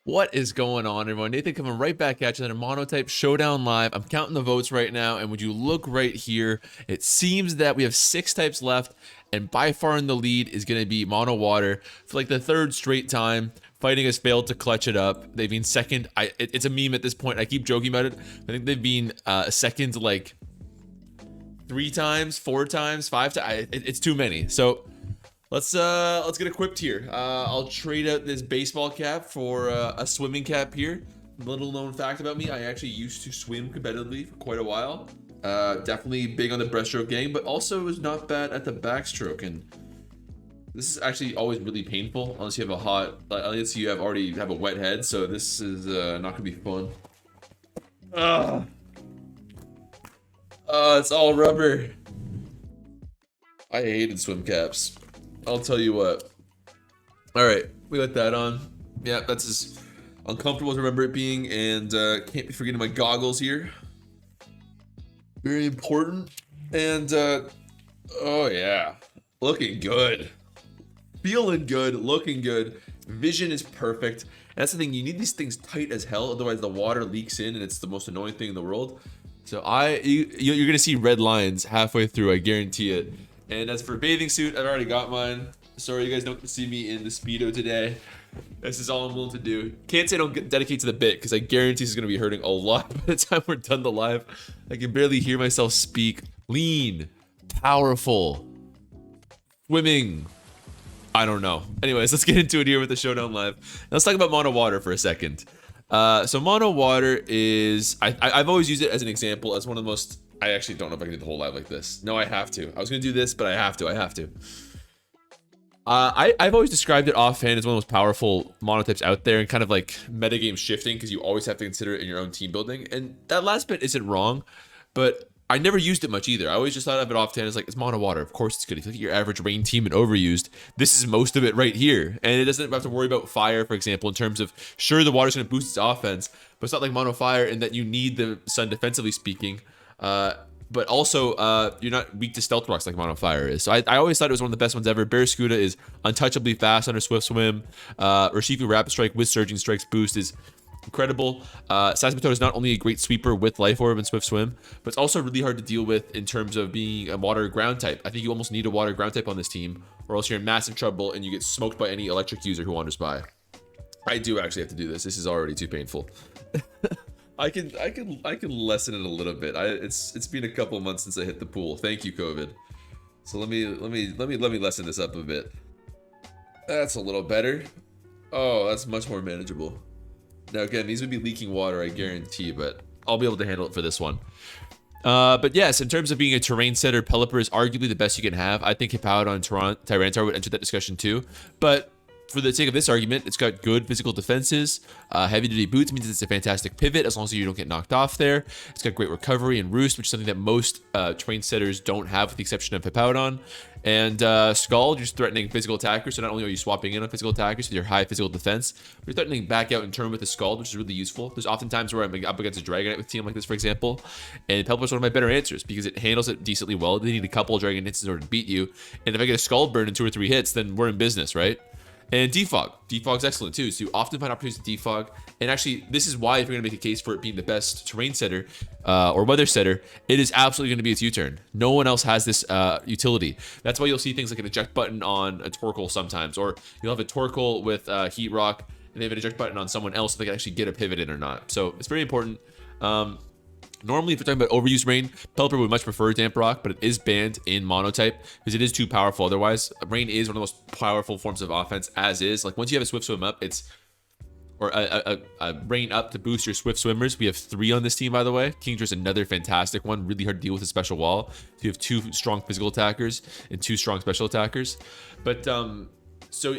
What is going on, everyone? Nathan coming right back at you. Another Monotype Showdown live. I'm counting the votes right now, and when you look right here, it seems that we have 6 types left, and by far in the lead is going to be Mono Water for like the 3rd straight time. Fighting has failed to clutch it up. They've been second. It's a meme at this point. I keep joking about it. I think they've been second like 3 times, 4 times, 5 times. It's too many. So let's get equipped here. I'll trade out this baseball cap for a swimming cap here. Little known fact about me, I actually used to swim competitively for quite a while. Definitely big on the breaststroke game, but also was not bad at the backstroke. And this is actually always really painful unless you have a unless you already have a wet head. So this is not gonna be fun. It's all rubber. I hated swim caps. I'll tell you what. All right, we got that on. Yeah, that's as uncomfortable as I remember it being, and can't be forgetting my goggles here. Very important. And oh yeah, looking good, feeling good, looking good. Vision is perfect. And that's the thing. You need these things tight as hell, otherwise the water leaks in, and it's the most annoying thing in the world. So you're gonna see red lines halfway through. I guarantee it. And as for bathing suit, I've already got mine. Sorry you guys don't see me in the Speedo today. This is all I'm willing to do. Can't say I don't dedicate to the bit, because I guarantee this is going to be hurting a lot by the time we're done the live. I can barely hear myself speak. Lean. Powerful. Swimming. I don't know. Anyways, let's get into it here with the Showdown live. Now, let's talk about Mono Water for a second. So Mono Water is... I've always used it as an example, as one of the most... I actually don't know if I can do the whole live like this. No, I have to. I was going to do this, but I have to. I've always described it offhand as one of the most powerful monotypes out there, and kind of like metagame shifting, because you always have to consider it in your own team building. And that last bit isn't wrong, but I never used it much either. I always just thought of it offhand as like, it's Mono Water. Of course it's good. If you look at your average rain team and overused, this is most of it right here. And it doesn't have to worry about fire, for example, in terms of, sure, the water's going to boost its offense, but it's not like Mono Fire in that you need the sun defensively speaking. But also, you're not weak to stealth rocks like Mono Fire is. So I always thought it was one of the best ones ever. Barracuda is untouchably fast under Swift Swim. Urshifu Rapid Strike with Surging Strikes boost is incredible. Seismitoad is not only a great sweeper with Life Orb and Swift Swim, but it's also really hard to deal with in terms of being a water ground type. I think you almost need a water ground type on this team, or else you're in massive trouble and you get smoked by any electric user who wanders by. I do actually have to do this. This is already too painful. I can lessen it a little bit. It's been a couple months since I hit the pool. Thank you, COVID. So let me lessen this up a bit. That's a little better. Oh, that's much more manageable. Now again, these would be leaking water, I guarantee, but I'll be able to handle it for this one. But yes, in terms of being a terrain setter, Pelipper is arguably the best you can have. I think Hippowdon and Tyranitar would enter that discussion too. But for the sake of this argument, it's got good physical defenses. Heavy duty boots means it's a fantastic pivot as long as you don't get knocked off there. It's got great recovery and roost, which is something that most train setters don't have, with the exception of Hippowdon. And Scald, you're threatening physical attackers, so not only are you swapping in on physical attackers with your high physical defense, but you're threatening back out in turn with the Scald, which is really useful. There's often times where I'm up against a Dragonite with a team like this, for example, and Pelipper is one of my better answers because it handles it decently well. They need a couple of Dragon hits in order to beat you, and if I get a Scald burn in 2 or 3 hits, then we're in business, right? And defog. Defog's excellent too. So you often find opportunities to defog. And actually, this is why, if you're going to make a case for it being the best terrain setter or weather setter, it is absolutely going to be its U-turn. No one else has this utility. That's why you'll see things like an eject button on a Torkoal sometimes, or you'll have a Torkoal with Heat Rock, and they have an eject button on someone else so they can actually get a pivot in or not. So it's very important. Normally, if we're talking about overused Rain, Pelipper would much prefer Damp Rock, but it is banned in Monotype because it is too powerful. Otherwise, Rain is one of the most powerful forms of offense as is. Like, once you have a Swift Swim up, or a Rain up to boost your Swift Swimmers. We have 3 on this team, by the way. Kingdra's another fantastic one. Really hard to deal with a special wall. So you have 2 strong physical attackers and 2 strong special attackers. But, so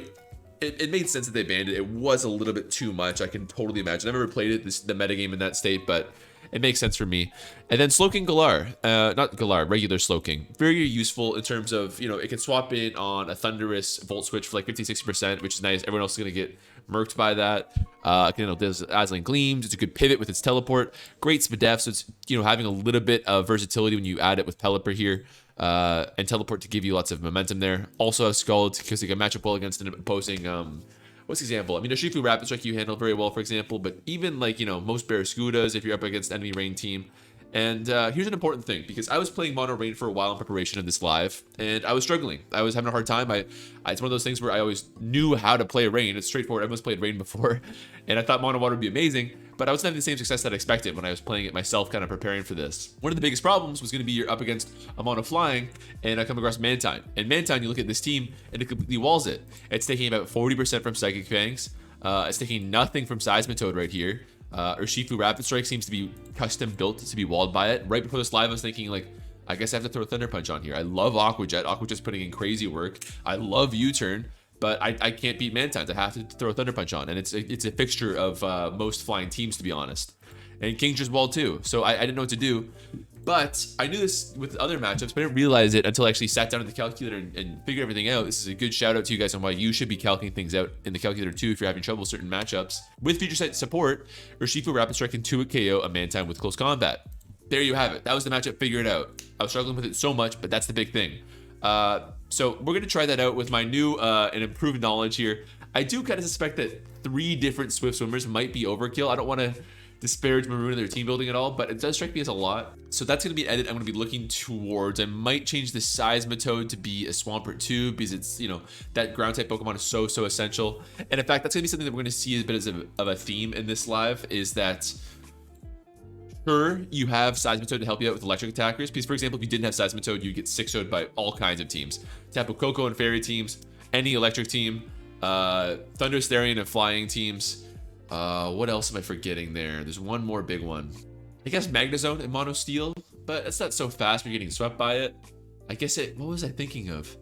it made sense that they banned it. It was a little bit too much. I can totally imagine. I've never played it, the metagame in that state, but it makes sense for me. And then Slowking Galar, not Galar, regular Slowking. Very useful in terms of, you know, it can swap in on a Thunderous Volt Switch for like 50-60%, which is nice. Everyone else is going to get murked by that. You know, there's Dazzling Gleams. It's a good pivot with its teleport. Great Spadef, so it's, you know, having a little bit of versatility when you add it with Pelipper here. And teleport to give you lots of momentum there. Also has Scald because you can match up well against an opposing what's the example? I mean, Urshifu Rapid Strike you handle very well, for example, but even like, you know, most Barraskewdas if you're up against enemy Rain team. And here's an important thing, because I was playing Mono Rain for a while in preparation of this live, and I was struggling. I was having a hard time. It's one of those things where I always knew how to play Rain. It's straightforward. Everyone's played Rain before, and I thought Mono Water would be amazing, but I wasn't having the same success that I expected when I was playing it myself, kind of preparing for this. One of the biggest problems was going to be you're up against a Mono Flying, and I come across Mantine. And Mantine, you look at this team, and it completely walls it. It's taking about 40% from Psychic Fangs. It's taking nothing from Seismitoad right here. Urshifu Rapid Strike seems to be custom built to be walled by it. Right before this live, I was thinking, like, I guess I have to throw Thunder Punch on here. I love Aqua Jet. Aqua Jet's putting in crazy work. I love U-Turn, but I can't beat Mantines. I have to throw Thunder Punch on, and it's a fixture of most flying teams, to be honest. And Kingdra's walled too, so I didn't know what to do. But I knew this with other matchups, but I didn't realize it until I actually sat down in the calculator and figured everything out. This is a good shout out to you guys on why you should be calculating things out in the calculator too if you're having trouble with certain matchups. With Future Sight support, Urshifu Rapid Strike can 2-hit KO a Mantine with close combat. There you have it. That was the matchup, figure it out. I was struggling with it so much, but that's the big thing. So we're going to try that out with my new and improved knowledge here. I do kind of suspect that 3 different Swift Swimmers might be overkill. I don't want to disparage Maroon and their team building at all, but it does strike me as a lot. So that's going to be an edit I'm going to be looking towards. I might change the Seismitoad to be a Swampert too, because it's, you know, that ground type Pokemon is so essential. And in fact, that's going to be something that we're going to see a bit of a theme in this live, is that sure, you have Seismitoad to help you out with electric attackers, because for example, if you didn't have Seismitoad, you'd get 6-0'd by all kinds of teams. Tapu Koko and Fairy teams, any electric team, Thundurus Therian and flying teams. What else am I forgetting there? There's one more big one. I guess Magnezone and Mono Steel, but it's not so fast when you're getting swept by it. I guess what was I thinking of?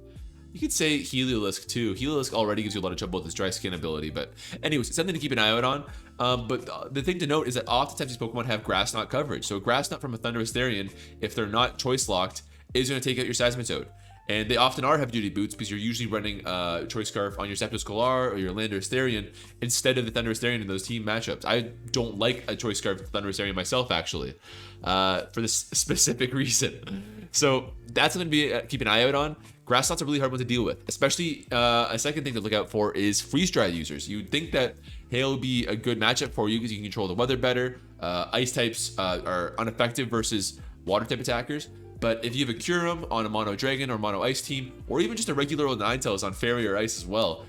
You could say Heliolisk too. Heliolisk already gives you a lot of trouble with his dry skin ability, but anyways, it's something to keep an eye out on. But the thing to note is that oftentimes these Pokemon have Grass Knot coverage. So a Grass Knot from a Thundurus Therian, if they're not choice locked, is going to take out your Seismitoad. And they often are heavy-duty boots because you're usually running Choice Scarf on your Zapdos Galar or your Landorus Therian instead of the Thundurus Therian in those team matchups. I don't like a Choice Scarf Thundurus Therian myself, actually, for this specific reason. So that's something to be keep an eye out on. Grass Knots are really hard one to deal with, especially a second thing to look out for is Freeze Dry users. You'd think that Hail would be a good matchup for you because you can control the weather better. Ice types are ineffective versus water type attackers. But if you have a Kyurem on a Mono Dragon or Mono Ice team, or even just a regular old Ninetales on Fairy or Ice as well,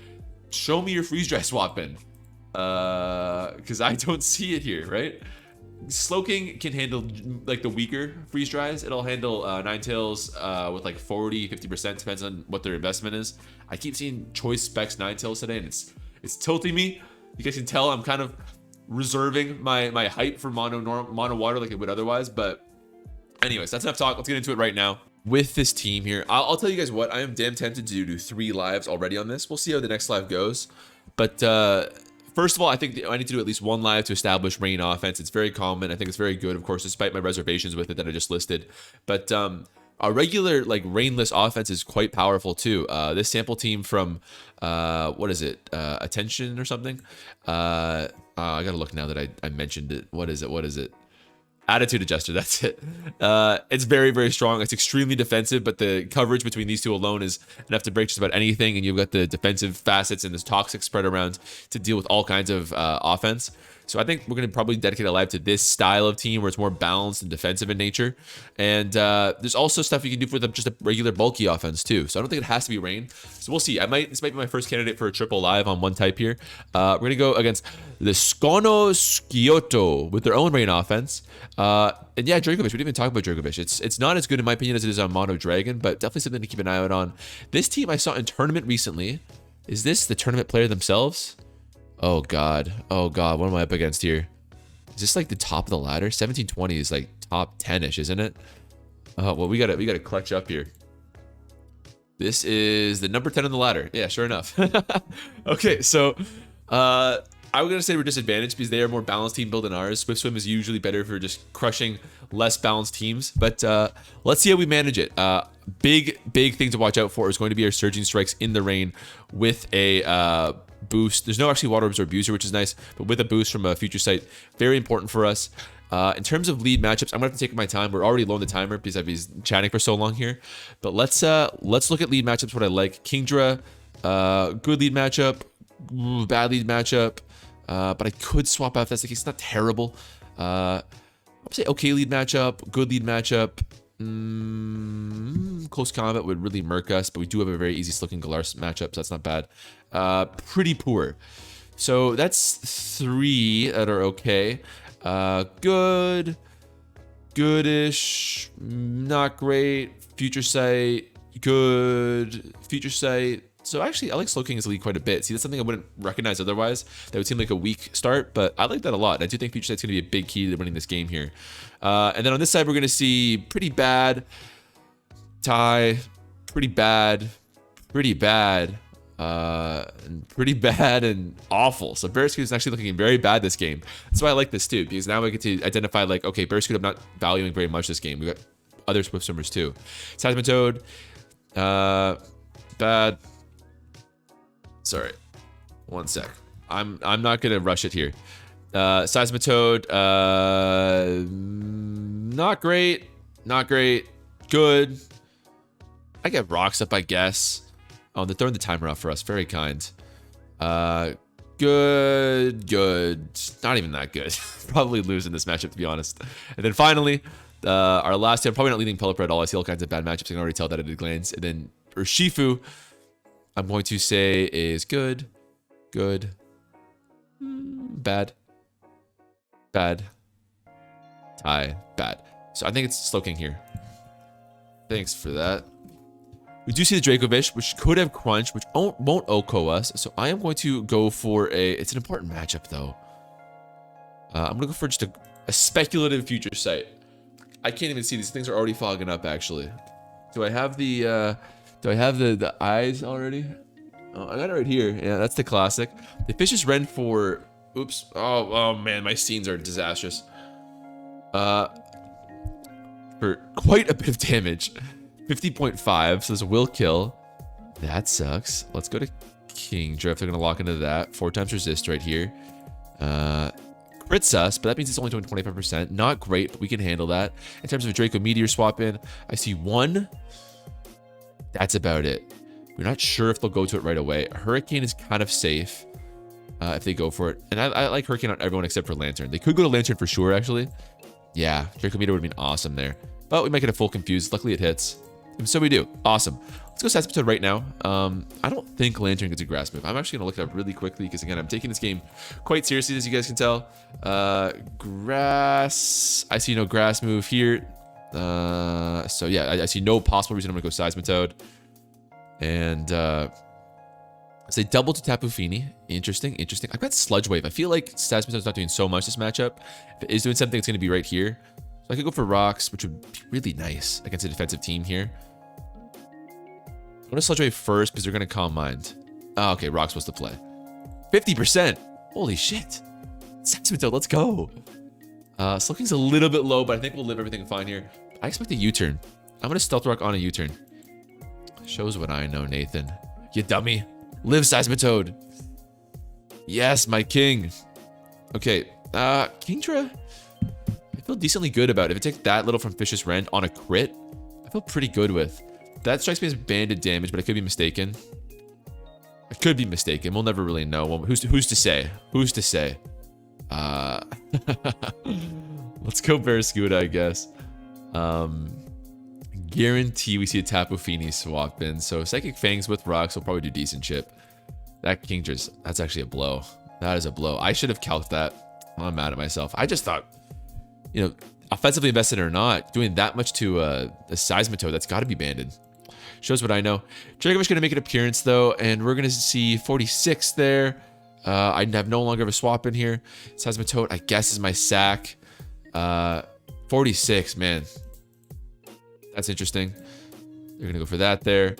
show me your Freeze Dry swap in. Because I don't see it here, right? Slowking can handle like the weaker Freeze Dries. It'll handle Ninetales with like 40-50%, depends on what their investment is. I keep seeing Choice Specs Ninetales today, and it's tilting me. You guys can tell I'm kind of reserving my hype for Mono Water like it would otherwise, but anyways, that's enough talk. Let's get into it right now. With this team here, I'll tell you guys what, I am damn tempted to do 3 lives already on this. We'll see how the next live goes. But first of all, I think I need to do at least 1 live to establish Rain offense. It's very common. I think it's very good, of course, despite my reservations with it that I just listed. But a regular like Rainless offense is quite powerful too. This sample team from what is it? Attention or something? I gotta look now that I mentioned it. What is it? Attitude Adjuster, that's it. It's very strong. It's extremely defensive, but the coverage between these two alone is enough to break just about anything, and you've got the defensive facets and this toxic spread around to deal with all kinds of offense. So I think we're going to probably dedicate a live to this style of team where it's more balanced and defensive in nature. And there's also stuff you can do for just a regular bulky offense too. So I don't think it has to be Rain. So we'll see. This might be my first candidate for a triple live on one type here. We're going to go against the Skonoskioto with their own Rain offense. And yeah, Dragovich. We didn't even talk about Dragovich. It's not as good in my opinion as it is on Mono Dragon, but definitely something to keep an eye out on. This team I saw in tournament recently. Is this the tournament player themselves? Oh god, what am I up against here? Is this like the top of the ladder? 1720 is like top 10ish, isn't it? Well, we gotta clutch up here. This is the number 10 on the ladder. Yeah, sure enough. Okay, so I'm gonna say we're disadvantaged because they are more balanced team build than ours. Swift Swim is usually better for just crushing less balanced teams, but let's see how we manage it. Big thing to watch out for is going to be our Surging Strikes in the Rain with a boost. There's no actually Water Absorb User, which is nice, but with a boost from a Future Sight, very important for us. In terms of lead matchups, I'm gonna have to take my time. We're already low on the timer because I've been chatting for so long here. But let's look at lead matchups. What I like: Kingdra, good lead matchup. bad lead matchup. But I could swap out if that's the case. It's not terrible. I would say okay lead matchup, good lead matchup. Close combat would really murk us, but we do have a very easy Slick and Galar matchup, so that's not bad. Pretty poor. So that's 3 that are okay. Good, goodish, not great. Future Sight, good. Future Sight. So actually, I like Slow King's lead quite a bit. See, that's something I wouldn't recognize otherwise. That would seem like a weak start, but I like that a lot. I do think Future Sight's going to be a big key to winning this game here. And then on this side, we're going to see pretty bad, tie, pretty bad, pretty bad, and pretty bad and awful. So Barraskewda is actually looking very bad this game. That's why I like this too, because now I get to identify like, okay, Barraskewda I'm not valuing very much this game. We got other Swift Swimmers too. Seismitoad, bad. Sorry, one sec. I'm not gonna rush it here. Seismitoad, not great, not great, good. I get rocks up, I guess. Oh, they're throwing the timer off for us. Very kind. Good, good. Not even that good. Probably losing this matchup, to be honest. And then finally, our last two. I'm probably not leading Pelipper at all. I see all kinds of bad matchups. I can already tell that at a glance. And then Urshifu, I'm going to say is good, good, bad, bad, tie, bad. So I think it's Slow King here. Thanks for that. We do see the Dracovish, which could have Crunch, which won't OHKO us. So I am going to go for it's an important matchup though. I'm gonna go for just a speculative Future Sight. I can't even see, these things are already fogging up actually. Do I have the eyes already? Oh, I got it right here. Yeah, that's the classic. The Fishious Wren for, oops. Oh man, my scenes are disastrous. For quite a bit of damage. 50.5, so there's a will kill. That sucks. Let's go to King Drift. They're gonna lock into that. 4 times resist right here. Crits us, but that means it's only doing 25%. Not great, but we can handle that. In terms of a Draco Meteor swap in, I see 1. That's about it. We're not sure if they'll go to it right away. Hurricane is kind of safe if they go for it. And I like Hurricane on everyone except for Lantern. They could go to Lantern for sure, actually. Yeah, Draco Meteor would have been awesome there. But we might get a full confused. Luckily, it hits. And so we do. Awesome. Let's go Seismitoad right now. I don't think Lantern gets a grass move. I'm actually going to look it up really quickly because, again, I'm taking this game quite seriously, as you guys can tell. Grass. I see no grass move here. So, yeah, I see no possible reason I'm going to go Seismitoad. And say double to Tapu Fini. Interesting, interesting. I've got Sludge Wave. I feel like Seismitoad's not doing so much this matchup. If it is doing something, it's going to be right here. So I could go for Rocks, which would be really nice against a defensive team here. I'm going to Sludge Wave first because they're going to Calm Mind. Oh, okay, Rock's supposed to play. 50%. Holy shit. Seismitoad, let's go. Slow King's a little bit low, but I think we'll live everything fine here. I expect a U-turn. I'm going to Stealth Rock on a U-turn. Shows what I know, Nathan. You dummy. Live, Seismitoad. Yes, my king. Okay, Kingdra, I feel decently good about it. If it takes that little from Fishious Wren on a crit, I feel pretty good with. That strikes me as banded damage, but I could be mistaken. I could be mistaken. We'll never really know. Well, who's to say? Who's to say? Let's go Barraskewda, I guess. Guarantee we see a Tapu Fini swap in. So Psychic Fangs with Rocks will probably do decent chip. That Kingdra's, that's actually a blow. That is a blow. I should have calced that. I'm mad at myself. I just thought, you know, offensively invested or not, doing that much to a Seismitoad, that's got to be banded. Shows what I know. Dracovish going to make an appearance, though, and we're going to see 46 there. I have no longer of a swap in here. Seismitoad, I guess, is my sack. 46, man. That's interesting. They're going to go for that there.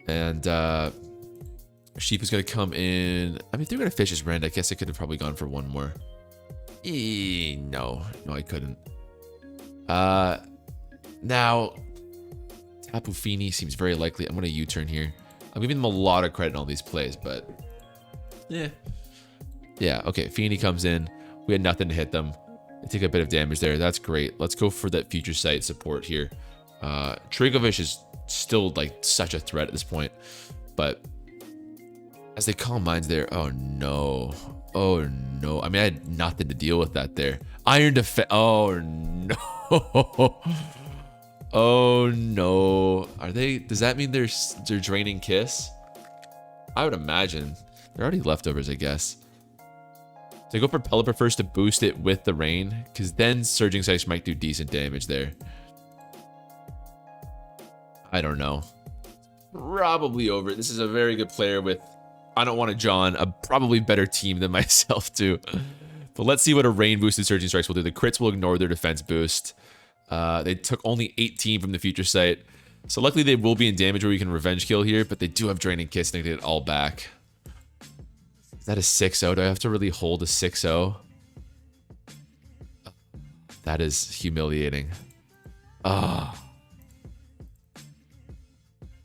And Sheep is going to come in. I mean, if they're going to Fishious Wren, I guess I could have probably gone for one more. No, I couldn't. Now, Tapu Fini seems very likely. I'm going to U-turn here. I'm giving them a lot of credit on all these plays, but yeah. Yeah, okay. Fini comes in. We had nothing to hit them. They take a bit of damage there. That's great. Let's go for that Future Sight support here. Dracovish is still like such a threat at this point, but As they calm mines there. Oh no. Oh no. I mean, I had nothing to deal with that there. Iron defense. Oh no. Oh no. Are they? Does that mean they're draining Kiss? I would imagine. They're already leftovers, I guess. So I go for Pelipper first to boost it with the rain, because then Surging Strikes might do decent damage there. I don't know. Probably over. This is a very good player with, I don't want to John, a probably better team than myself too. But let's see what a rain boosted Surging Strikes will do. The crits will ignore their defense boost. They took only 18 from the future sight. So luckily they will be in damage where we can revenge kill here, but they do have Draining Kiss and they get it all back. Is that a 6-0? Do I have to really hold a 6-0? That is humiliating. Ah. Oh.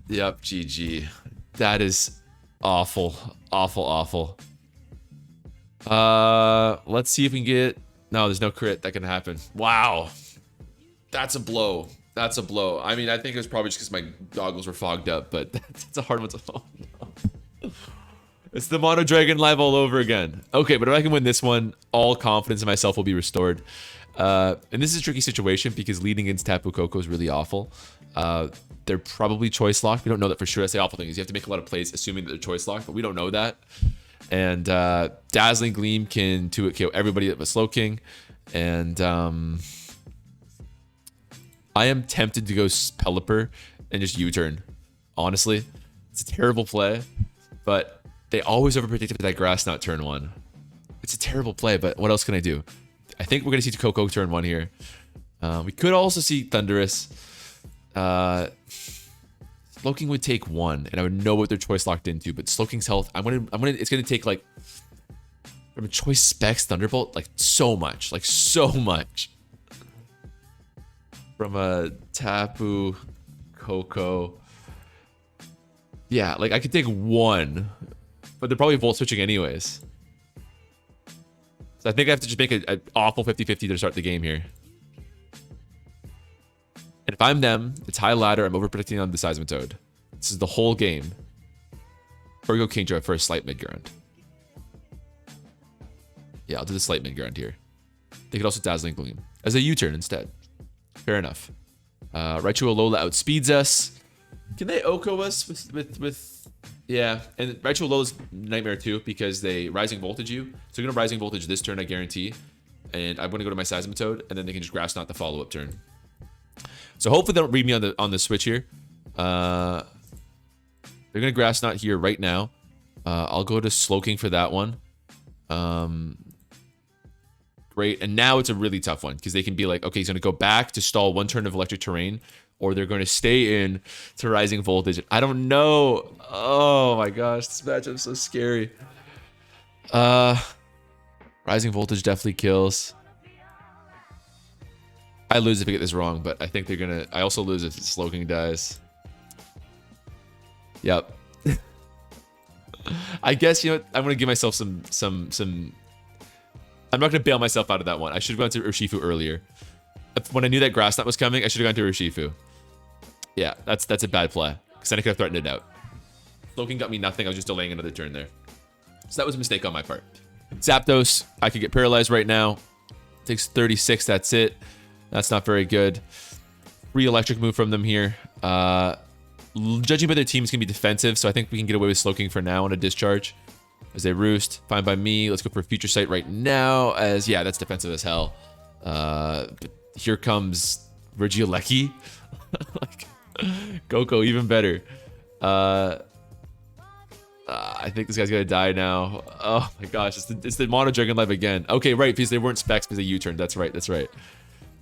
Yep, GG. That is awful. Awful, awful. Let's see if we can get... No, there's no crit that can happen. Wow. That's a blow. That's a blow. I mean, I think it was probably just because my goggles were fogged up, but that's a hard one to... Oh, no. It's the Mono Dragon live all over again. Okay, but if I can win this one, all confidence in myself will be restored. And this is a tricky situation because leading into Tapu Koko is really awful. They're probably choice locked. We don't know that for sure. That's the awful thing is you have to make a lot of plays assuming that they're choice locked, but we don't know that. And Dazzling Gleam can 2-hit KO everybody that was Slow King. And I am tempted to go Pelipper and just U-turn. Honestly, it's a terrible play, but they always overprotected that Grass Knot turn 1. It's a terrible play, but what else can I do? I think we're going to see Koko turn 1 here. We could also see Thundurus. Slowking would take 1, and I would know what their choice locked into. But Slowking's health, it's gonna take like from a choice specs Thunderbolt, like so much, from a Tapu Koko. Yeah, like I could take 1, but they're probably volt switching anyways. So I think I have to just make an awful 50-50 to start the game here. And if I'm them, it's high ladder. I'm overprotecting on the Seismitoad. This is the whole game. Or go Kingdra for a slight mid-ground. Yeah, I'll do the slight mid-ground here. They could also Dazzling Gleam as a U-turn instead. Fair enough. Raichu Alola outspeeds us. Can they Oko us with... Yeah, and Raichu Alola's Nightmare too because they Rising Voltage you. So they're going to Rising Voltage this turn, I guarantee. And I'm going to go to my Seismitoad, and then they can just Grass Knot the follow-up turn. So hopefully they don't read me on the switch here. They're gonna Grass Knot here right now. I'll go to Slowking for that one. Great, and now it's a really tough one because they can be like, okay, he's gonna go back to stall 1 turn of Electric Terrain, or they're going to stay in to Rising Voltage. I don't know. Oh my gosh, this matchup's so scary. Rising Voltage definitely kills. I lose if I get this wrong, but I think they're gonna... I also lose if Slowking dies. Yep. I guess, you know what? I'm gonna give myself some... I'm not gonna bail myself out of that one. I should have gone to Urshifu earlier. When I knew that Grass Knot was coming, I should have gone to Urshifu. Yeah, that's a bad play. Because then I could have threatened it out. Slowking got me nothing. I was just delaying another turn there. So that was a mistake on my part. Zapdos, I could get paralyzed right now. Takes 36, that's it. That's not very good. Free electric move from them here. Judging by their teams can be defensive, so I think we can get away with Slowking for now on a discharge. As they roost. Fine by me. Let's go for a future sight right now. As yeah, that's defensive as hell. Here comes Regieleki. Like, Koko, even better. I think this guy's gonna die now. Oh my gosh, it's the Mono Dragon Live again. Okay, right, because they weren't specs because they U-turned. That's right, that's right.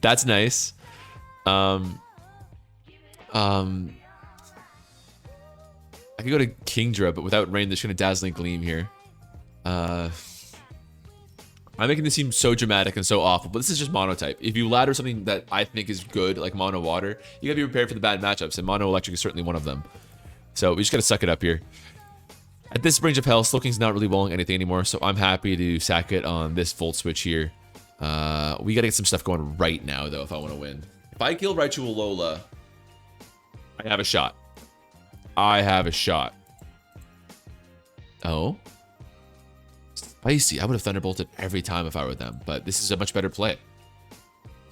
That's nice. I could go to Kingdra, but without rain, they're just gonna Dazzling Gleam here. I'm making this seem so dramatic and so awful, but this is just Monotype. If you ladder something that I think is good, like Mono Water, you gotta be prepared for the bad matchups, and Mono Electric is certainly one of them. So we just gotta suck it up here. At this range of hell, Slowking's not really willing anything anymore, so I'm happy to sack it on this Volt Switch here. We gotta get some stuff going right now, though, if I want to win. If I kill Raichu Alola, I have a shot. I have a shot. Oh. Spicy. I would have Thunderbolted every time if I were them, but this is a much better play.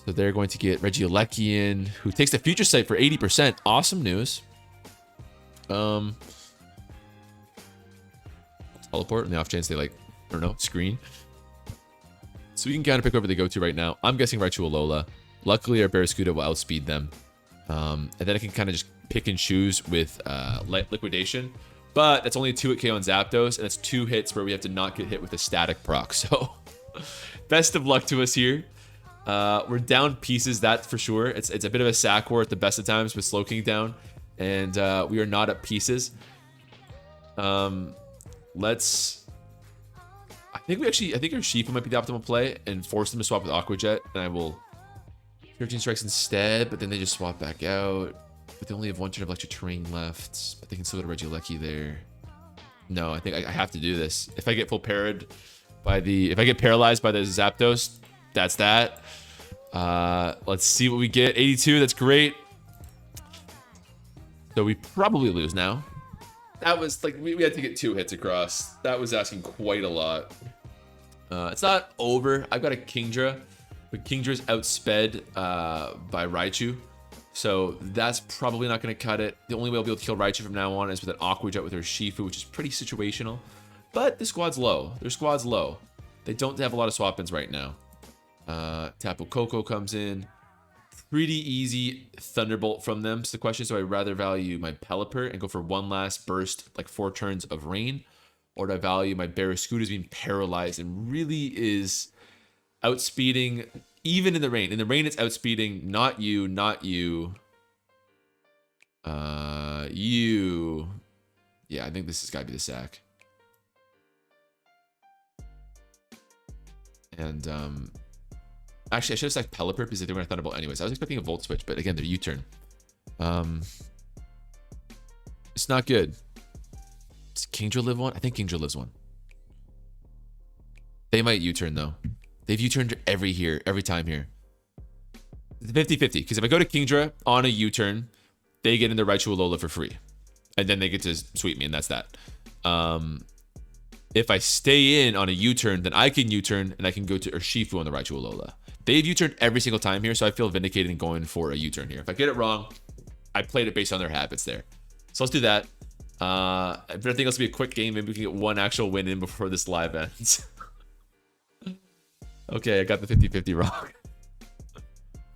So they're going to get Regieleki, who takes the Future Sight for 80%. Awesome news. Teleport in the off chance they like, I don't know, screen. So we can counter pick over the go-to right now. I'm guessing Raichu Alola. Luckily, our Barraskewda will outspeed them. And then I can kind of just pick and choose with Liquidation. But that's only a 2-hit KO on Zapdos, and it's 2 hits where we have to not get hit with a static proc. So best of luck to us here. We're down pieces, that's for sure. It's a bit of a sack war at the best of times with Slowking down. And we are not at pieces. Let's... I think our Shifu might be the optimal play and force them to swap with Aqua Jet, and I will 13 strikes instead, but then they just swap back out. But they only have 1 turn of Electric Terrain left, but they can still go to Regieleki there. No, I think I have to do this. If I get full parried by the... If I get paralyzed by the Zapdos, that's that. Let's see what we get. 82, that's great. So we probably lose now. That was like, we had to get 2 hits across. That was asking quite a lot. It's not over. I've got a Kingdra, but Kingdra's outsped by Raichu. So that's probably not going to cut it. The only way I'll be able to kill Raichu from now on is with an Aqua Jet with her Shifu, which is pretty situational. But the squad's low. Their squad's low. They don't have a lot of swap-ins right now. Tapu Koko comes in. Pretty easy Thunderbolt from them. So the question is, do I rather value my Pelipper and go for 1 last burst, like 4 turns of rain? Or do I value my Barraskewda as being paralyzed and really is outspeeding, even in the rain? In the rain, it's outspeeding, not you, not you. You. Yeah, I think this has got to be the sack. And, actually, I should have sacked Pelipper because they were going to Thunderbolt anyways. I was expecting a Volt Switch, but again, they're U-turn. It's not good. Does Kingdra live one? I think Kingdra lives one. They might U-turn, though. They've U-turned every time here. It's 50-50, because if I go to Kingdra on a U-turn, they get into Raichu Alola for free. And then they get to sweep me, and that's that. If I stay in on a U-turn, then I can U-turn, and I can go to Urshifu on the Raichu Alola. They've U-turned every single time here, so I feel vindicated in going for a U-turn here. If I get it wrong, I played it based on their habits there. So let's do that. But I think this will be a quick game. Maybe we can get 1 actual win in before this live ends. Okay, I got the 50-50 wrong.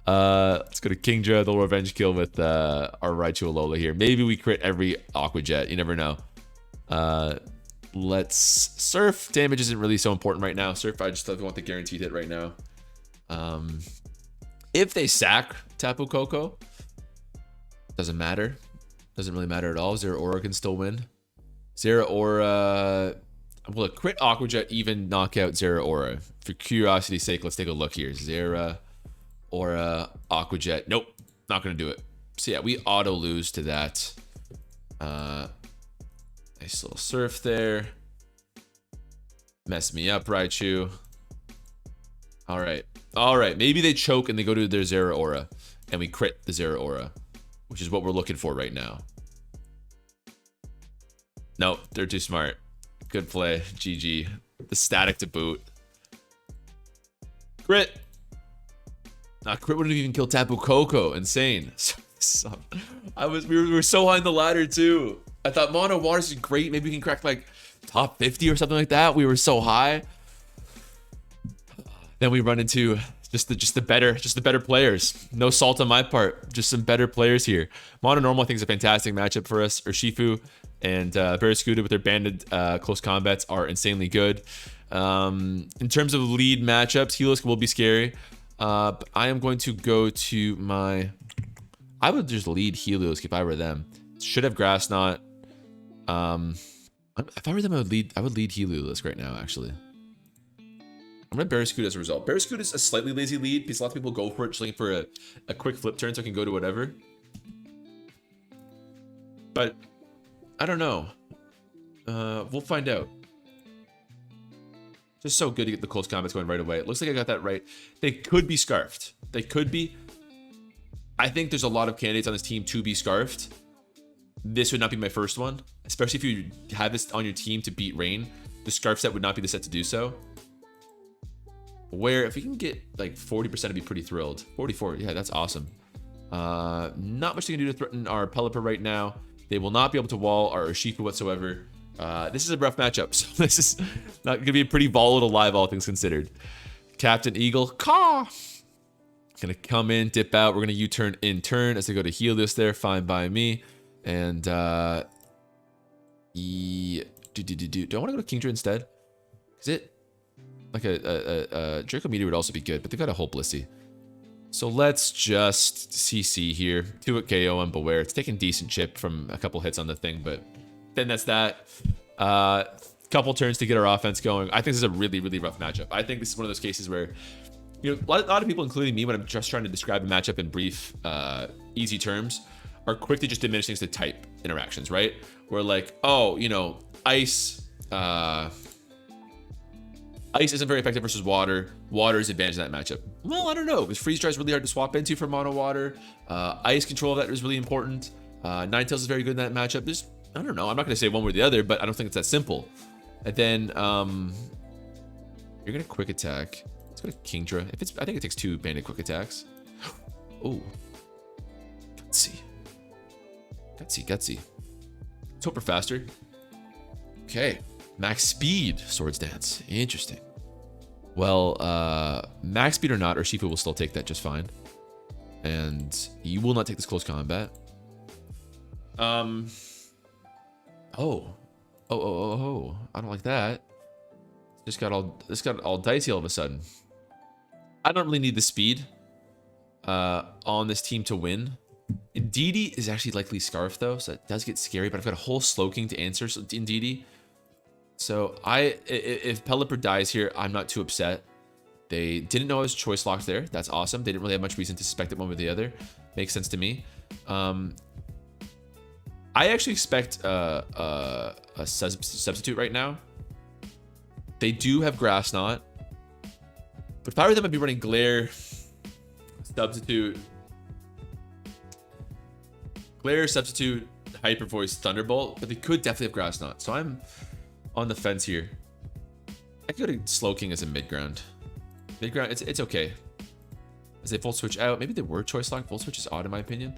Let's go to Kingdra, the revenge kill with our Raichu Alola here. Maybe we crit every Aqua Jet. You never know. Let's Surf. Damage isn't really so important right now. Surf, I just want the guaranteed hit right now. If they sack Tapu Koko, doesn't matter. Doesn't really matter at all. Zeraora can still win. Zeraora... Will a crit Aqua Jet even knock out Zeraora? For curiosity's sake, let's take a look here. Zeraora, Aqua Jet. Nope, not going to do it. So yeah, we auto lose to that. Nice little Surf there. Mess me up, Raichu. All right. All right. Maybe they choke and they go to their Zeraora. And we crit the Zeraora. Which is what we're looking for right now. Nope. They're too smart. Good play. GG. The static to boot. Crit. Crit wouldn't even kill Tapu Koko. Insane. We were so high in the ladder too. I thought Mono Waters is great. Maybe we can crack like top 50 or something like that. We were so high. Then we run into just the better players. No salt on my part. Just some better players here. Mono Normal I think is a fantastic matchup for us. Urshifu and Barraskewda with their banded close combats are insanely good. In terms of lead matchups, Helios will be scary. But I am going to go to my... I would just lead Helios if I were them. Should have Grass Knot. If I were them, I would lead Helios right now, actually. I'm going to Barraskewda as a result. Barraskewda is a slightly lazy lead because a lot of people go for it just looking for a quick flip turn so I can go to whatever. But I don't know. We'll find out. Just so good to get the close combats going right away. It looks like I got that right. They could be scarfed. They could be. I think there's a lot of candidates on this team to be scarfed. this would not be my first one, especially if you have this on your team to beat Rain. The Scarf set would not be the set to do so. Where if we can get like 40%, I'd be pretty thrilled. 44, yeah, that's awesome. Not much they can do to threaten our Pelipper right now. They will not be able to wall our Urshifu whatsoever. This is a rough matchup, so this is not going to be a pretty volatile live, all things considered. Captain Eagle, caw! Gonna come in, dip out. We're gonna U-turn in turn as they go to Helios there. Fine by me. And do I want to go to Kingdra instead? Is it like a Draco Meteor would also be good, but they've got a whole Blissey. So let's just CC here. 2 at KO and Beware. It's taking decent chip from a couple hits on the thing, but then that's that. Couple turns to get our offense going. I think this is a really, really rough matchup. I think this is one of those cases where, you know, a lot of people, including me, when I'm just trying to describe a matchup in brief, easy terms, are quick to just diminish things to type interactions, right? Where like, oh, you know, ice isn't very effective versus water. Water is advantage in that matchup. Well, I don't know, because freeze dry is really hard to swap into for mono water. Ice control of that is really important. Ninetales is very good in that matchup. There's, I don't know, I'm not going to say one way or the other, but I don't think it's that simple. And then you're gonna quick attack. Let's go to Kingdra. If it's, I think it takes 2 banded quick attacks. Oh, gutsy. Let's hope we're faster. Okay, max speed Swords Dance. Interesting. Well, max speed or not, Urshifu will still take that just fine, and you will not take this close combat. Oh, I don't like that. This got all dicey all of a sudden. I don't really need the speed on this team to win. Indeedee is actually likely Scarf though, so it does get scary, but I've got a whole Slowking to answer Indeedee. So if Pelipper dies here, I'm not too upset. They didn't know I was choice locked there. That's awesome. They didn't really have much reason to suspect it one way or the other. Makes sense to me. I actually expect a substitute right now. They do have Grass Knot, but if I were them, I'd be running Glare, substitute, Hyper Voice, Thunderbolt, but they could definitely have Grass Knot. So I'm on the fence here. I could go to Slowking as a mid ground. It's okay. As they Volt Switch out, maybe they were choice locked. Volt Switch is odd in my opinion.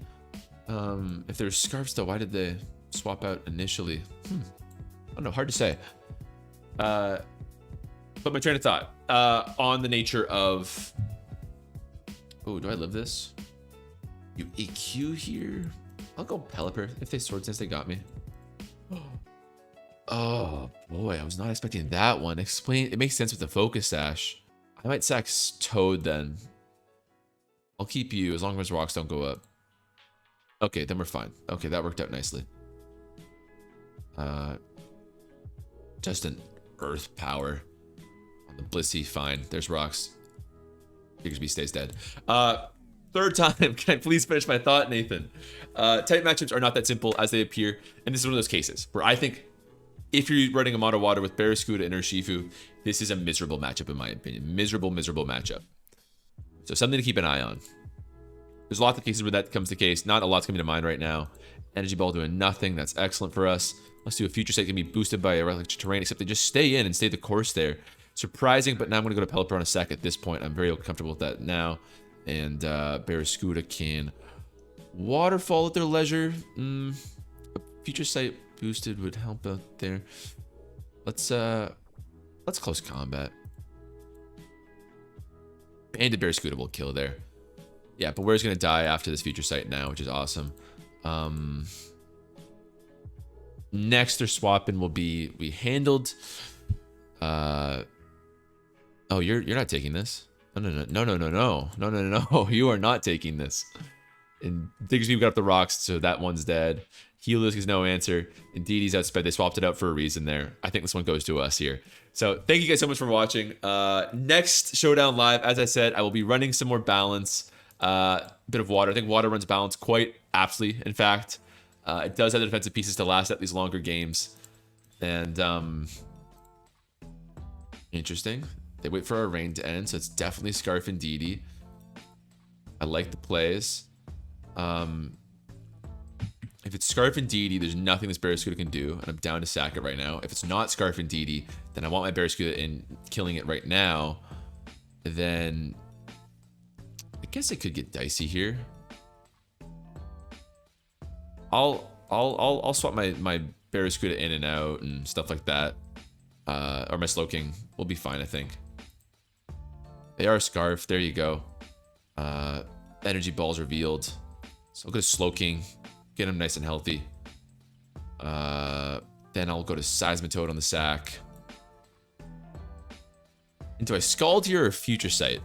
If there's Scarves though, why did they swap out initially? I don't know, hard to say. But my train of thought on the nature of, oh, do I live this? You EQ here? I'll go Pelipper. If they Swords Dance, they got me. Oh boy, I was not expecting that one. Explain. It makes sense with the Focus Sash. I might sack Toad then. I'll keep you as long as rocks don't go up. Okay, then we're fine. Okay, that worked out nicely. Just an Earth Power on the Blissey. Fine. There's rocks. Diggersby stays dead. Third time. Can I please finish my thought, Nathan? Type matchups are not that simple as they appear, and this is one of those cases where I think if you're running a Mono Water with Barraskewda and Urshifu, this is a miserable matchup in my opinion. Miserable matchup. So something to keep an eye on. There's lots of cases where that becomes the case. Not a lot's coming to mind right now. Energy Ball doing nothing. That's excellent for us. Let's do a Future Sight can be boosted by a Electric Terrain, except they just stay in and stay the course there. Surprising, but now I'm going to go to Pelipper on a sec at this point. I'm very comfortable with that now. And Barraskewda can Waterfall at their leisure. Future Sight boosted would help out there. Let's close combat. Banded Barraskewda will kill there. Yeah, but Bewear's gonna die after this Future Sight now, which is awesome. Next, their swap-in will be we handled. Oh, you're not taking this. No. You are not taking this. And Diggersby got up the rocks, so that one's dead. Helios is no answer. Indeed, he's outsped. They swapped it out for a reason there. I think this one goes to us here. So thank you guys so much for watching. Next Showdown Live, as I said, I will be running some more balance. Bit of water. I think water runs balance quite aptly. In fact, it does have the defensive pieces to last at these longer games. And interesting. They wait for our rain to end, so it's definitely Scarf and Indeedee. I like the plays. If it's Scarf and Deity, there's nothing this Barraskewda can do, and I'm down to sack it right now. If it's not Scarf and Deity, then I want my Barraskewda in killing it right now. Then I guess it could get dicey here. I'll swap my Barraskewda in and out and stuff like that. Or my Slowking will be fine, I think. They are Scarf. There you go. Energy Ball's revealed. So I'll go to Slowking. Get him nice and healthy. Then I'll go to Seismitoad on the sack. And do I Scald here or Future Sight?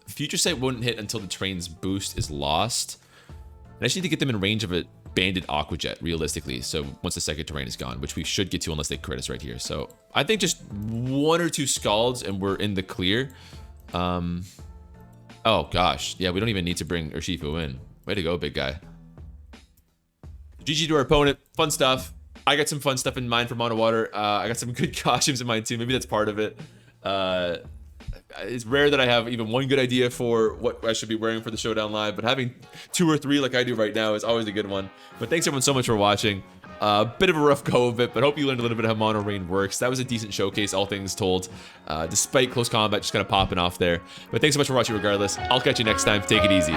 Future Sight wouldn't hit until the train's boost is lost. And I just need to get them in range of a Banded Aqua Jet, realistically. So once the second terrain is gone, which we should get to unless they crit us right here. So I think just 1 or 2 Scalds and we're in the clear. Oh gosh. Yeah, we don't even need to bring Urshifu in. Way to go, big guy. GG to our opponent. Fun stuff. I got some fun stuff in mind for Mono Water. I got some good costumes in mind too. Maybe that's part of it. It's rare that I have even one good idea for what I should be wearing for the Showdown Live, but having 2 or 3 like I do right now is always a good one. But thanks everyone so much for watching. Bit of a rough go of it, but hope you learned a little bit how Mono Rain works. That was a decent showcase, all things told, despite close combat just kind of popping off there. But thanks so much for watching regardless. I'll catch you next time. Take it easy.